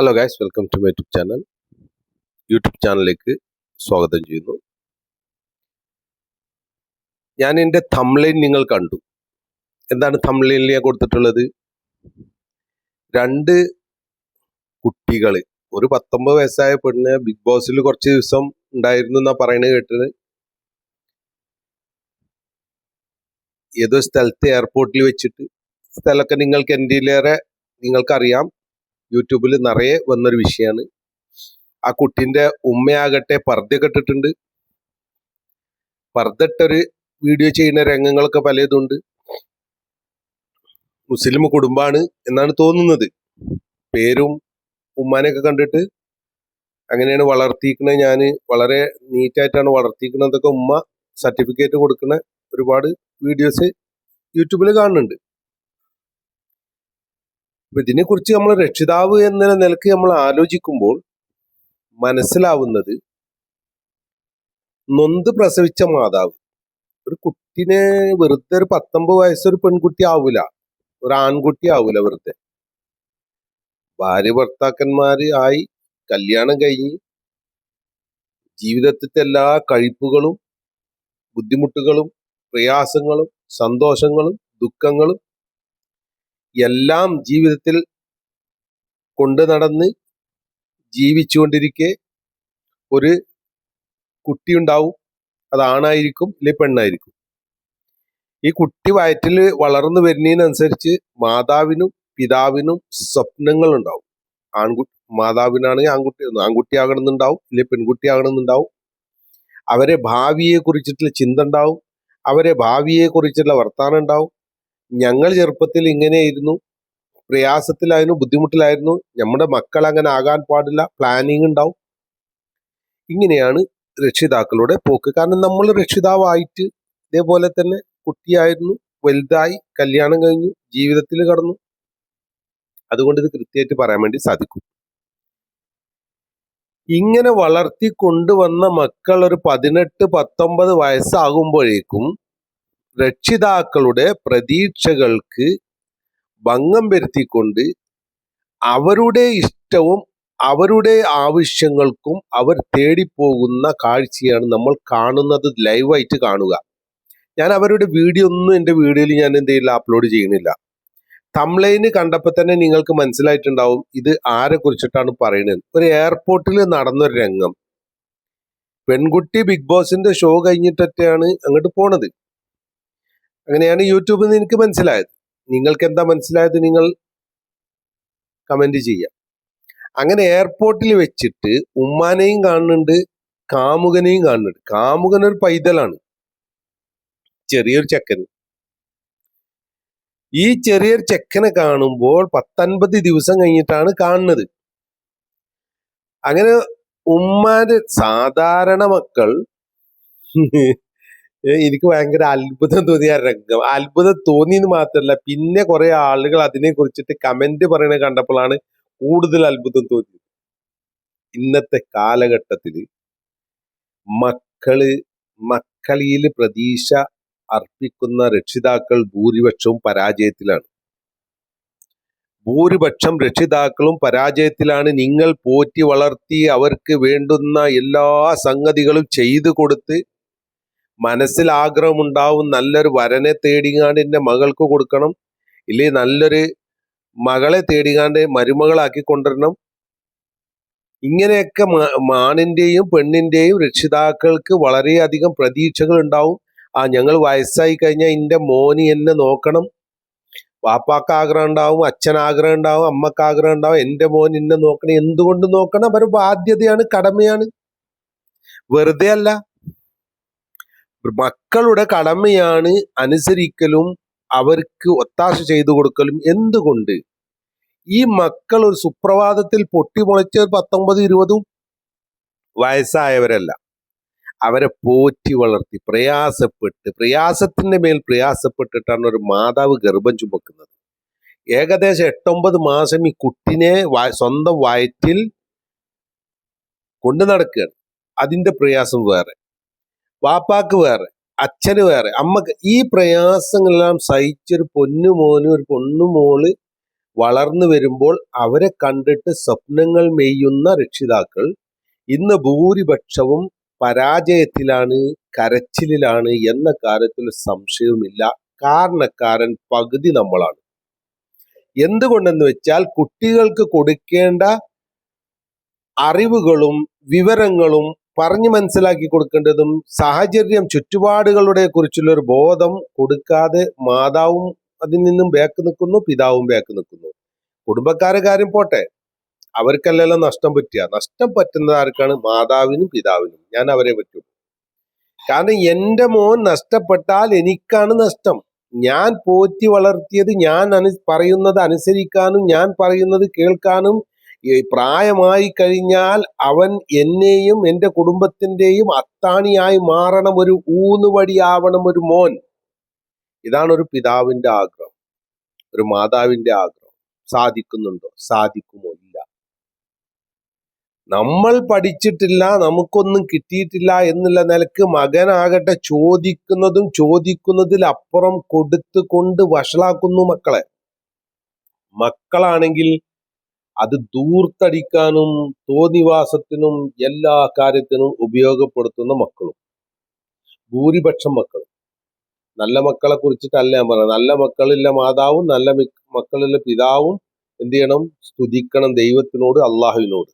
Hello guys, welcome to my YouTube channel. YouTube ചാനലിലേക്ക് സ്വാഗതം ചെയ്യുന്നു. ഞാൻ എൻ്റെ തംബ്നെയിൽ നിങ്ങൾ കണ്ടു. എന്താണ് തംബ്നെയിലിൽ ഞാൻ കൊടുത്തിട്ടുള്ളത്? രണ്ട് കുട്ടികൾ, ഒരു 19 വയസ്സായ പെണ്ണ് ബിഗ് ബോസിൽ കുറച്ച് ദിവസം ഉണ്ടായിരുന്നു എന്നാ പറയുന്നത് കേട്ടത്. ഏതോ സ്ഥലത്ത് എയർപോർട്ടിൽ വെച്ചിട്ട്, സ്ഥലമൊക്കെ നിങ്ങൾക്ക് എന്തിലേറെ നിങ്ങൾക്കറിയാം, യൂട്യൂബിൽ നിറയെ വന്നൊരു വിഷയമാണ്. ആ കുട്ടീൻ്റെ ഉമ്മയാകട്ടെ പർദ്ദയൊക്കെ ഇട്ടിട്ടുണ്ട്. പർദ്ദയിട്ടൊരു വീഡിയോ ചെയ്യുന്ന രംഗങ്ങളൊക്കെ പലതുണ്ട്. മുസ്ലിം കുടുംബാണ് എന്നാണ് തോന്നുന്നത്. പേരും ഉമ്മാനെയൊക്കെ കണ്ടിട്ട് അങ്ങനെയാണ് വളർത്തിയിരിക്കുന്നത്. ഞാൻ വളരെ നീറ്റായിട്ടാണ് വളർത്തിയിരിക്കുന്നതൊക്കെ ഉമ്മ സർട്ടിഫിക്കറ്റ് കൊടുക്കുന്ന ഒരുപാട് വീഡിയോസ് യൂട്യൂബിൽ കാണുന്നുണ്ട്. അപ്പൊ ഇതിനെക്കുറിച്ച് നമ്മൾ രക്ഷിതാവ് എന്ന നിലക്ക് നമ്മൾ ആലോചിക്കുമ്പോൾ മനസ്സിലാവുന്നത്, നൊന്ത് പ്രസവിച്ച മാതാവ് ഒരു കുട്ടിനെ വെറുതെ, ഒരു 19 വയസ്സൊരു പെൺകുട്ടി ആവൂല, ഒരു ആൺകുട്ടി ആവൂല. വെറുതെ ഭാര്യ ഭർത്താക്കന്മാര് ആയി, കല്യാണം കഴിഞ്ഞ് ജീവിതത്തിലെ എല്ലാ കഴിപ്പുകളും ബുദ്ധിമുട്ടുകളും പ്രയാസങ്ങളും സന്തോഷങ്ങളും ദുഃഖങ്ങളും എല്ലാം ജീവിതത്തിൽ കൊണ്ടു നടന്ന് ജീവിച്ചുകൊണ്ടിരിക്കെ ഒരു കുട്ടി ഉണ്ടാവും. അത് ആണായിരിക്കും, ഇല്ലെ പെണ്ണായിരിക്കും. ഈ കുട്ടി വയറ്റിൽ വളർന്നു വരുന്നതിനനുസരിച്ച് മാതാവിനും പിതാവിനും സ്വപ്നങ്ങൾ ഉണ്ടാവും. മാതാവിനാണെങ്കിൽ ആൺകുട്ടി ആകണമെന്നുണ്ടാവും, ഇല്ലെ പെൺകുട്ടി ആകണമെന്നുണ്ടാവും. അവരെ ഭാവിയെ കുറിച്ചിട്ടുള്ള ചിന്ത ഉണ്ടാവും, അവരെ ഭാവിയെ കുറിച്ചുള്ള വർത്താനം ഉണ്ടാവും. ഞങ്ങൾ ചെറുപ്പത്തിൽ ഇങ്ങനെയായിരുന്നു, പ്രയാസത്തിലായിരുന്നു, ബുദ്ധിമുട്ടിലായിരുന്നു, നമ്മുടെ മക്കൾ അങ്ങനെ ആകാൻ പാടില്ല, പ്ലാനിങ് ഉണ്ടാവും. ഇങ്ങനെയാണ് രക്ഷിതാക്കളുടെ പോക്ക്. കാരണം നമ്മൾ രക്ഷിതാവായിട്ട് ഇതേപോലെ തന്നെ കുട്ടിയായിരുന്നു, വലുതായി, കല്യാണം കഴിഞ്ഞു, ജീവിതത്തിൽ കടന്നു. അതുകൊണ്ട് ഇത് കൃത്യമായിട്ട് പറയാൻ വേണ്ടി സാധിക്കും. ഇങ്ങനെ വളർത്തി കൊണ്ടുവന്ന മക്കൾ ഒരു 18-19 വയസ്സാകുമ്പോഴേക്കും രക്ഷിതാക്കളുടെ പ്രതീക്ഷകൾക്ക് ഭംഗം വരുത്തിക്കൊണ്ട് അവരുടെ ഇഷ്ടവും അവരുടെ ആവശ്യങ്ങൾക്കും അവർ തേടിപ്പോകുന്ന കാഴ്ചയാണ് നമ്മൾ കാണുന്നത്. ലൈവായിട്ട് കാണുക. ഞാൻ അവരുടെ വീഡിയോ ഒന്നും എൻ്റെ വീഡിയോയിൽ ഞാൻ എന്ത് ചെയ്യില്ല, അപ്ലോഡ് ചെയ്യുന്നില്ല. തംബ്നെയില് കണ്ടപ്പോൾ തന്നെ നിങ്ങൾക്ക് മനസ്സിലായിട്ടുണ്ടാവും ഇത് ആരെ കുറിച്ചിട്ടാണ് പറയുന്നത്. ഒരു എയർപോർട്ടിൽ നടന്നൊരു രംഗം. പെൺകുട്ടി ബിഗ് ബോസിന്റെ ഷോ കഴിഞ്ഞിട്ടൊക്കെയാണ് അങ്ങോട്ട് പോണത്. അങ്ങനെയാണ് യൂട്യൂബിൽ നിന്ന് എനിക്ക് മനസ്സിലായത്. നിങ്ങൾക്ക് എന്താ മനസ്സിലായത്? നിങ്ങൾ കമന്റ് ചെയ്യാം. അങ്ങനെ എയർപോർട്ടിൽ വെച്ചിട്ട് ഉമ്മാനെയും കാണുന്നുണ്ട്, കാമുകനെയും കാണുന്നുണ്ട്. കാമുകൻ ഒരു പൈതലാണ്, ചെറിയൊരു ചെക്കൻ. ഈ ചെറിയൊരു ചെക്കനെ കാണുമ്പോൾ 19 ദിവസം കഴിഞ്ഞിട്ടാണ് കാണുന്നത്. അങ്ങനെ ഉമ്മാന്റെ സാധാരണ മക്കൾ എനിക്ക് ഭയങ്കര അത്ഭുതം തോന്നിയ രംഗം. അത്ഭുതം തോന്നിയെന്ന് മാത്രമല്ല, പിന്നെ കുറെ ആളുകൾ അതിനെ കുറിച്ചിട്ട് കമന്റ് പറയണ കണ്ടപ്പോഴാണ് കൂടുതൽ അത്ഭുതം തോന്നിയത്. ഇന്നത്തെ കാലഘട്ടത്തിൽ മക്കളിൽ പ്രതീക്ഷ അർപ്പിക്കുന്ന രക്ഷിതാക്കൾ ഭൂരിപക്ഷവും പരാജയത്തിലാണ്. ഭൂരിപക്ഷം രക്ഷിതാക്കളും പരാജയത്തിലാണ്. നിങ്ങൾ പോറ്റി വളർത്തി അവർക്ക് വേണ്ടുന്ന എല്ലാ സംഗതികളും ചെയ്തു കൊടുത്ത്, മനസ്സിൽ ആഗ്രഹമുണ്ടാവും നല്ലൊരു വരനെ തേടിങ്ങാണ്ട് എൻ്റെ മകൾക്ക് കൊടുക്കണം, ഇല്ലേ നല്ലൊരു മകളെ തേടിങ്ങാണ്ട് മരുമകളാക്കി കൊണ്ടുവരണം. ഇങ്ങനെയൊക്കെ ആണിന്റെയും പെണ്ണിന്റെയും രക്ഷിതാക്കൾക്ക് വളരെയധികം പ്രതീക്ഷകൾ ഉണ്ടാവും. ഞങ്ങൾ വയസ്സായി കഴിഞ്ഞാൽ എൻ്റെ മോന് എന്നെ നോക്കണം. വാപ്പാക്ക് ആഗ്രഹം ഉണ്ടാവും, അച്ഛൻ ആഗ്രഹം ഉണ്ടാവും, അമ്മക്ക് ആഗ്രഹം ഉണ്ടാവും, എൻ്റെ മോൻ എന്നെ നോക്കണം. എന്തുകൊണ്ട് നോക്കണം? അവരുടെ ബാധ്യതയാണ്, കടമയാണ്, വെറുതെ അല്ല. മക്കളുടെ കടമയാണ് അനുസരിക്കലും അവർക്ക് ഒത്താശ ചെയ്തു കൊടുക്കലും. എന്തുകൊണ്ട്? ഈ മക്കൾ ഒരു സുപ്രഭാതത്തിൽ പൊട്ടിമുളച്ച 19-20 വയസ്സായവരല്ല. അവരെ പോറ്റി വളർത്തി പ്രയാസത്തിന്റെ മേൽ പ്രയാസപ്പെട്ടിട്ടാണ് ഒരു മാതാവ് ഗർഭം ചുമക്കുന്നത്. ഏകദേശം 8-9 മാസം ഈ കുട്ടിനെ സ്വന്തം വയറ്റിൽ കൊണ്ടു നടക്കുകയാണ്. അതിന്റെ പ്രയാസം വേറെ, വാപ്പാക്ക് വേറെ, അച്ഛന് വേറെ, അമ്മക്ക്. ഈ പ്രയാസങ്ങളെല്ലാം സഹിച്ചൊരു പൊന്നുമോന്, ഒരു പൊണ്ണുമോള് വളർന്നു വരുമ്പോൾ അവരെ കണ്ടിട്ട് സ്വപ്നങ്ങൾ മെയ്യുന്ന രക്ഷിതാക്കൾ ഇന്ന് ഭൂരിപക്ഷവും പരാജയത്തിലാണ്, കരച്ചിലിലാണ് എന്ന കാര്യത്തിൽ സംശയവുമില്ല. കാരണക്കാരൻ പകുതി നമ്മളാണ്. എന്തുകൊണ്ടെന്ന് വെച്ചാൽ കുട്ടികൾക്ക് കൊടുക്കേണ്ട അറിവുകളും വിവരങ്ങളും പറഞ്ഞു മനസ്സിലാക്കി കൊടുക്കേണ്ടതും സാഹചര്യം ചുറ്റുപാടുകളുടെ കുറിച്ചുള്ള ഒരു ബോധം കൊടുക്കാതെ മാതാവും അതിൽ നിന്നും ബാക്ക് നിൽക്കുന്നു, പിതാവും ബാക്ക് നിൽക്കുന്നു. കുടുംബക്കാരെ കാര്യം പോട്ടെ, അവർക്കല്ലല്ലോ നഷ്ടം പറ്റുക. നഷ്ടം പറ്റുന്നത് ആർക്കാണ്? മാതാവിനും പിതാവിനും. ഞാൻ അവരെ പറ്റുള്ളൂ. കാരണം എൻ്റെ മോൻ നഷ്ടപ്പെട്ടാൽ എനിക്കാണ് നഷ്ടം. ഞാൻ പോറ്റി വളർത്തിയത്, ഞാൻ പറയുന്നത് അനുസരിക്കാനും ഞാൻ പറയുന്നത് കേൾക്കാനും പ്രായമായി കഴിഞ്ഞാൽ അവൻ എന്നെയും എൻ്റെ കുടുംബത്തിൻ്റെയും അത്താണിയായി മാറണം, ഒരു ഊന്നുവടിയാവണം ഒരു മോൻ. ഇതാണ് ഒരു പിതാവിൻ്റെ ആഗ്രഹം, ഒരു മാതാവിൻ്റെ ആഗ്രഹം. സാധിക്കുന്നുണ്ടോ? സാധിക്കുമോ? ഇല്ല. നമ്മൾ പഠിച്ചിട്ടില്ല, നമുക്കൊന്നും കിട്ടിയിട്ടില്ല എന്നുള്ള നിലക്ക് മകനാകട്ടെ ചോദിക്കുന്നതിലപ്പുറം കൊടുത്തുകൊണ്ട് വഷളാക്കുന്നു മക്കളെ. മക്കളാണെങ്കിൽ അത് ദൂർത്തടിക്കാനും തോന്നിവാസത്തിനും എല്ലാ കാര്യത്തിനും ഉപയോഗപ്പെടുത്തുന്ന മക്കളും. ഭൂരിപക്ഷം മക്കൾ. നല്ല മക്കളെ കുറിച്ചിട്ടല്ല ഞാൻ പറയുന്നത്. നല്ല മക്കളുള്ള മാതാവും നല്ല മക്കളുള്ള പിതാവും എന്ത് ചെയ്യണം? സ്തുതിക്കണം ദൈവത്തിനോട്, അള്ളാഹുവിനോട്.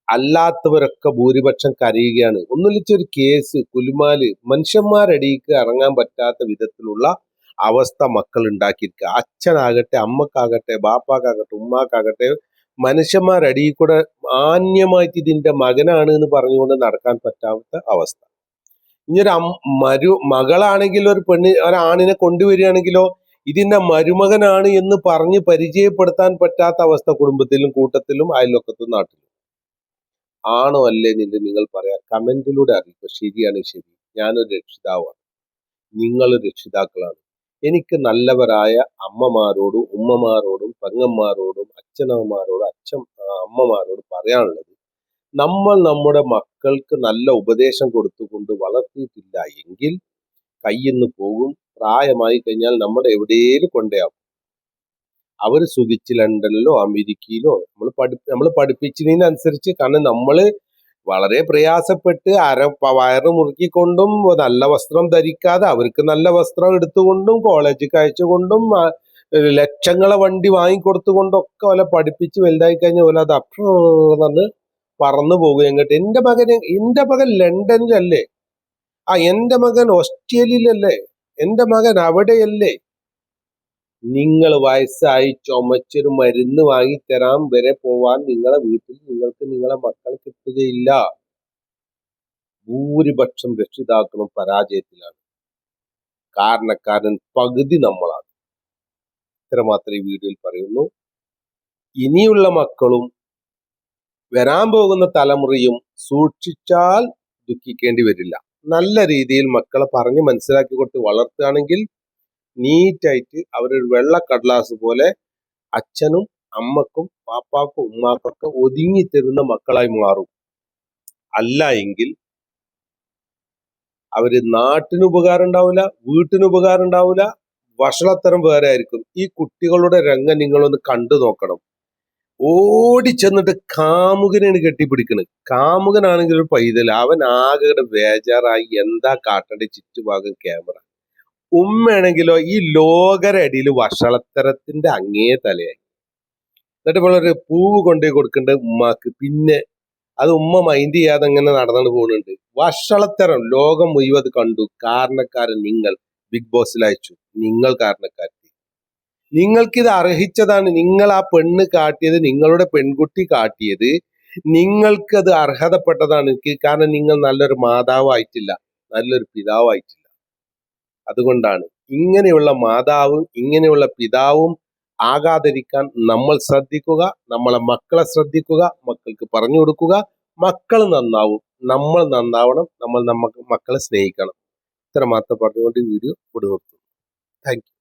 അല്ലാത്തവരൊക്കെ ഭൂരിപക്ഷം കരയുകയാണ്. ഒന്നുമില്ലൊരു കേസ്, കുലുമാല്, മനുഷ്യന്മാരടിക്ക് ഇറങ്ങാൻ പറ്റാത്ത വിധത്തിലുള്ള അവസ്ഥ മക്കൾ ഉണ്ടാക്കിയിരിക്കുക. അച്ഛനാകട്ടെ, അമ്മക്കാകട്ടെ, ബാപ്പാക്കാകട്ടെ, ഉമ്മാക്കാകട്ടെ, മനുഷ്യന്മാരടിയിൽ കൂടെ മാന്യമായിട്ട് ഇതിന്റെ മകനാണ് എന്ന് പറഞ്ഞുകൊണ്ട് നടക്കാൻ പറ്റാത്ത അവസ്ഥ. ഇനിയൊരു മകളാണെങ്കിൽ ഒരു ഒരാണിനെ കൊണ്ടുവരികയാണെങ്കിലോ ഇതിന്റെ മരുമകനാണ് എന്ന് പറഞ്ഞ് പരിചയപ്പെടുത്താൻ പറ്റാത്ത അവസ്ഥ കുടുംബത്തിലും കൂട്ടത്തിലും അയൽവക്കത്തും നാട്ടിലും. ആണോ അല്ലേ എന്ന് നിങ്ങൾ പറയാം, കമന്റിലൂടെ അറിയിക്കുക. ശരിയാണ്, ശരി. ഞാനൊരു രക്ഷിതാവാണ്, നിങ്ങൾ രക്ഷിതാക്കളാണ്. എനിക്ക് നല്ലവരായ അമ്മമാരോടും ഉമ്മമാരോടും പെങ്ങന്മാരോടും അച്ഛനമ്മമാരോടും അമ്മമാരോടും പറയാനുള്ളത്, നമ്മൾ നമ്മുടെ മക്കൾക്ക് നല്ല ഉപദേശം കൊടുത്തുകൊണ്ട് വളർത്തിയിട്ടില്ല എങ്കിൽ കയ്യിന്ന് പോകും. പ്രായമായി കഴിഞ്ഞാൽ നമ്മുടെ എവിടെയും കൊണ്ടേയാവും. അവർ സുഖിച്ച് ലണ്ടനിലോ അമേരിക്കയിലോ നമ്മൾ പഠിപ്പിച്ചതിനനുസരിച്ച്. കാരണം നമ്മൾ വളരെ പ്രയാസപ്പെട്ട് വയറ് മുറുക്കിക്കൊണ്ടും നല്ല വസ്ത്രം ധരിക്കാതെ അവർക്ക് നല്ല വസ്ത്രം എടുത്തുകൊണ്ടും കോളേജിൽ അയച്ചുകൊണ്ടും ലക്ഷങ്ങളെ വണ്ടി വാങ്ങിക്കൊടുത്തുകൊണ്ടൊക്കെ ഓലെ പഠിപ്പിച്ച് വലുതായി കഴിഞ്ഞാൽ ഓല അത് അപ്പന്ന് പറന്നു പോകുക. എങ്ങോട്ട്? എൻ്റെ മകൻ ലണ്ടനിലല്ലേ, എൻ്റെ മകൻ ഓസ്ട്രേലിയയിലല്ലേ, എൻ്റെ മകൻ അവിടെയല്ലേ. നിങ്ങൾ വയസ്സായി ചുമച്ചൊരു മരുന്ന് വാങ്ങിത്തരാൻ വരെ പോവാൻ നിങ്ങളെ വീട്ടിൽ നിങ്ങൾക്ക് നിങ്ങളെ മക്കൾ കിട്ടുകയില്ല. ഭൂരിപക്ഷം രക്ഷിതാക്കളും പരാജയത്തിലാണ്. കാരണക്കാരൻ പകുതി നമ്മളാണ്. ഇത്രമാത്രം ഈ വീഡിയോയിൽ പറയുന്നു. ഇനിയുള്ള മക്കളും വരാൻ പോകുന്ന തലമുറയും സൂക്ഷിച്ചാൽ ദുഃഖിക്കേണ്ടി വരില്ല. നല്ല രീതിയിൽ മക്കളെ പറഞ്ഞ് മനസ്സിലാക്കി കൊടുത്ത് വളർത്തുകയാണെങ്കിൽ നീറ്റായിട്ട് അവരൊരു വെള്ള കടലാസ് പോലെ അച്ഛനും അമ്മക്കും പാപ്പാക്കും ഉമ്മാക്കൊക്കെ ഒതുങ്ങി തരുന്ന മക്കളായി മാറും. അല്ല എങ്കിൽ അവര് നാട്ടിന് ഉപകാരം ഉണ്ടാവില്ല, വീട്ടിന് ഉപകാരം ഉണ്ടാവില്ല, വഷളത്തരം വേറെ ആയിരിക്കും. ഈ കുട്ടികളുടെ രംഗം നിങ്ങളൊന്ന് കണ്ടു നോക്കണം. ഓടിച്ചെന്നിട്ട് കാമുകനാണ് കെട്ടിപ്പിടിക്കണത്. കാമുകനാണെങ്കിൽ ഒരു പൈതൽ, അവൻ ആകെ ബേജാറായി എന്താ കാട്ടേണ്ട, ചുറ്റുഭാഗം ക്യാമറ. ഉമ്മയാണെങ്കിലോ ഈ ലോകരടിയിൽ വഷളത്തരത്തിന്റെ അങ്ങേ തലയായി. എന്നിട്ട് ഇപ്പോൾ പൂവ് കൊണ്ടുപോയി കൊടുക്കേണ്ടത് ഉമ്മാക്ക്, പിന്നെ അത് ഉമ്മ മൈൻഡ് ചെയ്യാതെ അങ്ങനെ നടന്നു പോകുന്നുണ്ട്. വഷളത്തരം ലോകം മുഴുവൻ അത് കണ്ടു. കാരണക്കാരൻ നിങ്ങൾ. ബിഗ് ബോസിൽ അയച്ചു, നിങ്ങൾ കാരണക്കാരത്തി. നിങ്ങൾക്കിത് അർഹിച്ചതാണ്. നിങ്ങൾ ആ പെണ്ണ് കാട്ടിയത്, നിങ്ങളുടെ പെൺകുട്ടി കാട്ടിയത് നിങ്ങൾക്ക് അത് അർഹതപ്പെട്ടതാണ്. കാരണം നിങ്ങൾ നല്ലൊരു മാതാവായിട്ടില്ല, നല്ലൊരു പിതാവായിട്ടില്ല. അതുകൊണ്ടാണ് ഇങ്ങനെയുള്ള മാതാവും ഇങ്ങനെയുള്ള പിതാവും ആകാതിരിക്കാൻ നമ്മൾ ശ്രദ്ധിക്കുക, നമ്മളെ മക്കളെ ശ്രദ്ധിക്കുക, മക്കൾക്ക് പറഞ്ഞു കൊടുക്കുക. മക്കൾ നന്നാവും, നമ്മൾ നന്നാവണം, നമ്മൾ മക്കളെ സ്നേഹിക്കണം. ഇത്ര മാത്രം പറഞ്ഞുകൊണ്ട് വീഡിയോ ഇവിടെ നിർത്തുന്നു. Thank you.